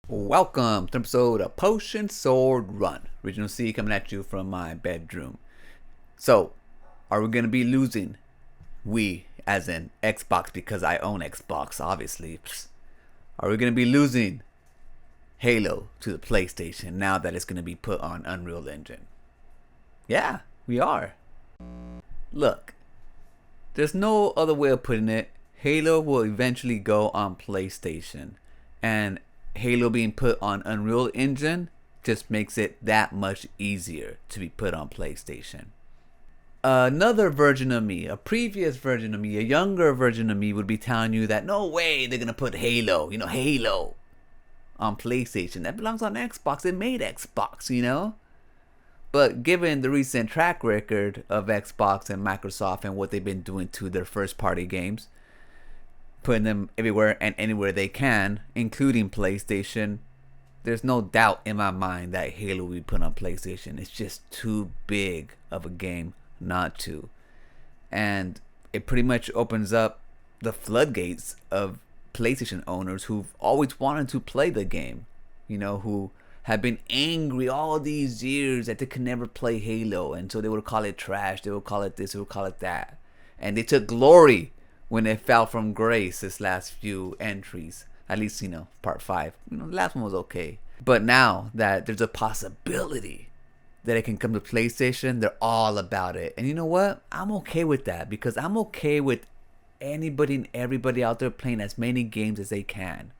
Welcome to an episode of Potion Sword Run. Original C coming at you from my bedroom. So, are we going to be losing? We, as in Xbox, because I own Xbox, obviously. Are we going to be losing Halo to the PlayStation now that it's going to be put on Unreal Engine? Yeah, we are. Look, there's no other way of putting it. Halo will eventually go on PlayStation. And Halo being put on Unreal Engine just makes it that much easier to be put on PlayStation. Another version of me, a previous version of me, a younger version of me would be telling you that no way they're going to put Halo, Halo on PlayStation. That belongs on Xbox. It made Xbox. But given the recent track record of Xbox and Microsoft and what they've been doing to their first party games, putting them everywhere and anywhere they can, including PlayStation, there's no doubt in my mind that Halo will be put on PlayStation. It's just too big of a game not to. And it pretty much opens up the floodgates of PlayStation owners who've always wanted to play the game, who have been angry all these years that they could never play Halo, and so they would call it trash, they would call it this, they would call it that. And they took glory when it fell from grace this last few entries. At least, part 5. The last one was okay. But now that there's a possibility that it can come to PlayStation, they're all about it. And you know what? I'm okay with that, because I'm okay with anybody and everybody out there playing as many games as they can.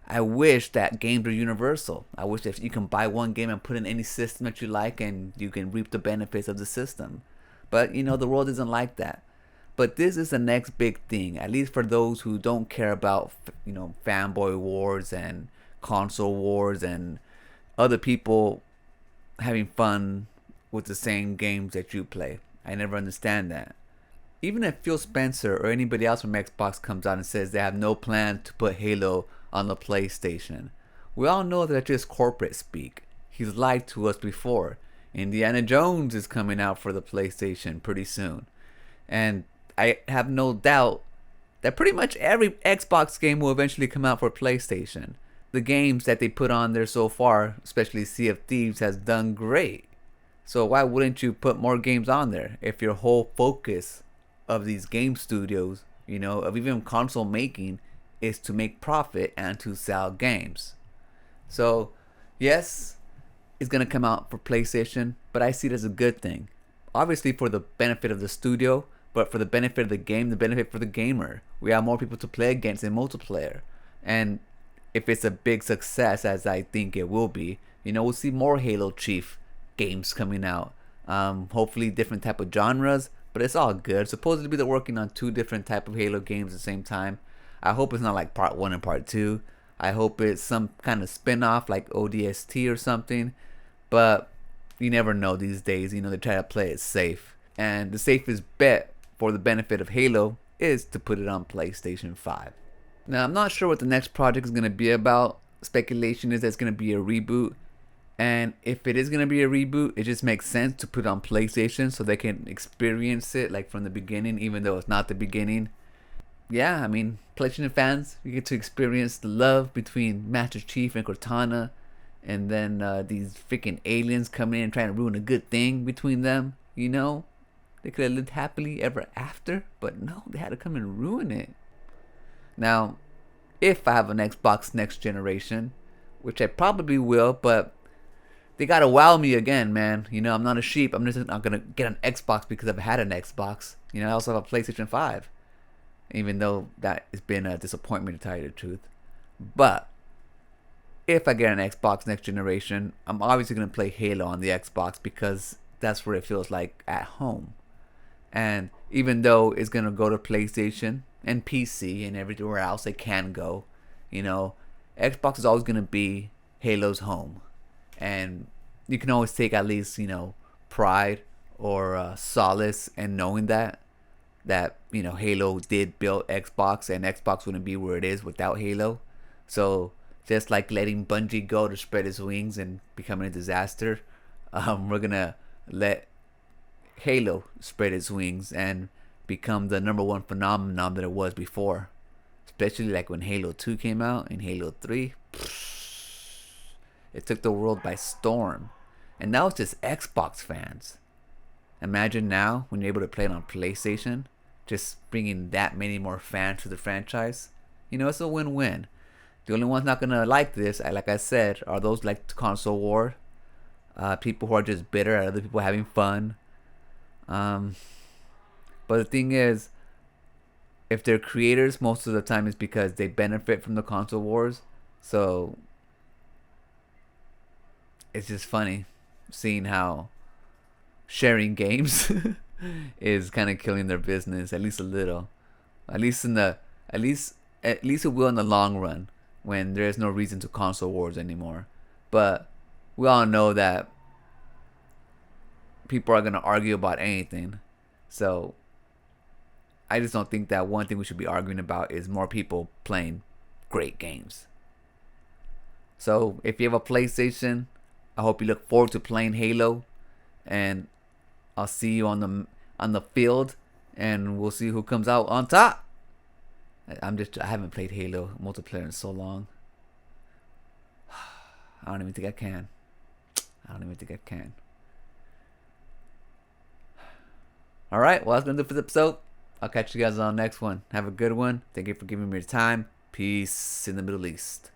I wish that games were universal. I wish that you can buy one game and put in any system that you like and you can reap the benefits of the system. But, the world isn't like that. But this is the next big thing, at least for those who don't care about, fanboy wars and console wars and other people having fun with the same games that you play. I never understand that. Even if Phil Spencer or anybody else from Xbox comes out and says they have no plan to put Halo on the PlayStation, we all know that that's just corporate speak. He's lied to us before. Indiana Jones is coming out for the PlayStation pretty soon. And I have no doubt that pretty much every Xbox game will eventually come out for PlayStation. The games that they put on there so far, especially Sea of Thieves, has done great. So why wouldn't you put more games on there if your whole focus of these game studios, of even console making, is to make profit and to sell games? So, yes, it's going to come out for PlayStation, but I see it as a good thing. Obviously for the benefit of the studio, but for the benefit of the game, the benefit for the gamer. We have more people to play against in multiplayer. And if it's a big success, as I think it will be, we'll see more Halo Chief games coming out. Hopefully different type of genres, but it's all good. Supposedly they're working on 2 different type of Halo games at the same time. I hope it's not like part 1 and part 2. I hope it's some kind of spin-off like ODST or something. But you never know these days. They try to play it safe. And the safest bet for the benefit of Halo is to put it on PlayStation 5. Now, I'm not sure what the next project is going to be about. Speculation is that it's going to be a reboot. And if it is going to be a reboot, it just makes sense to put it on PlayStation so they can experience it like from the beginning, even though it's not the beginning. Yeah, PlayStation fans, you get to experience the love between Master Chief and Cortana. And then these freaking aliens coming in and trying to ruin a good thing between them, They could have lived happily ever after, but no, they had to come and ruin it. Now, if I have an Xbox next generation, which I probably will, but they gotta wow me again, man. I'm not a sheep. I'm just not gonna get an Xbox because I've had an Xbox. I also have a PlayStation 5, even though that has been a disappointment, to tell you the truth. But if I get an Xbox next generation, I'm obviously gonna play Halo on the Xbox because that's where it feels like at home. And even though it's going to go to PlayStation and PC and everywhere else it can go, Xbox is always going to be Halo's home. And you can always take at least, pride or solace in knowing that Halo did build Xbox, and Xbox wouldn't be where it is without Halo. So just like letting Bungie go to spread its wings and becoming a disaster, we're going to let Halo spread its wings and become the number 1 phenomenon that it was before. Especially like when Halo 2 came out and Halo 3. It took the world by storm. And now it's just Xbox fans. Imagine now when you're able to play it on PlayStation, just bringing that many more fans to the franchise. You know, it's a win-win. The only ones not gonna like this, like I said, are those like console war. People who are just bitter at other people having fun. But the thing is, if they're creators, most of the time it's because they benefit from the console wars. So it's just funny seeing how sharing games is kind of killing their business, at least a little. At least it will in the long run when there's no reason to console wars anymore. But we all know that people are gonna argue about anything. So I just don't think that one thing we should be arguing about is more people playing great games. So if you have a PlayStation, I hope you look forward to playing Halo, and I'll see you on the field, and we'll see who comes out on top. I haven't played Halo multiplayer in so long. I don't even think I can. Alright, well, that's going to do it for this episode. I'll catch you guys on the next one. Have a good one. Thank you for giving me your time. Peace in the Middle East.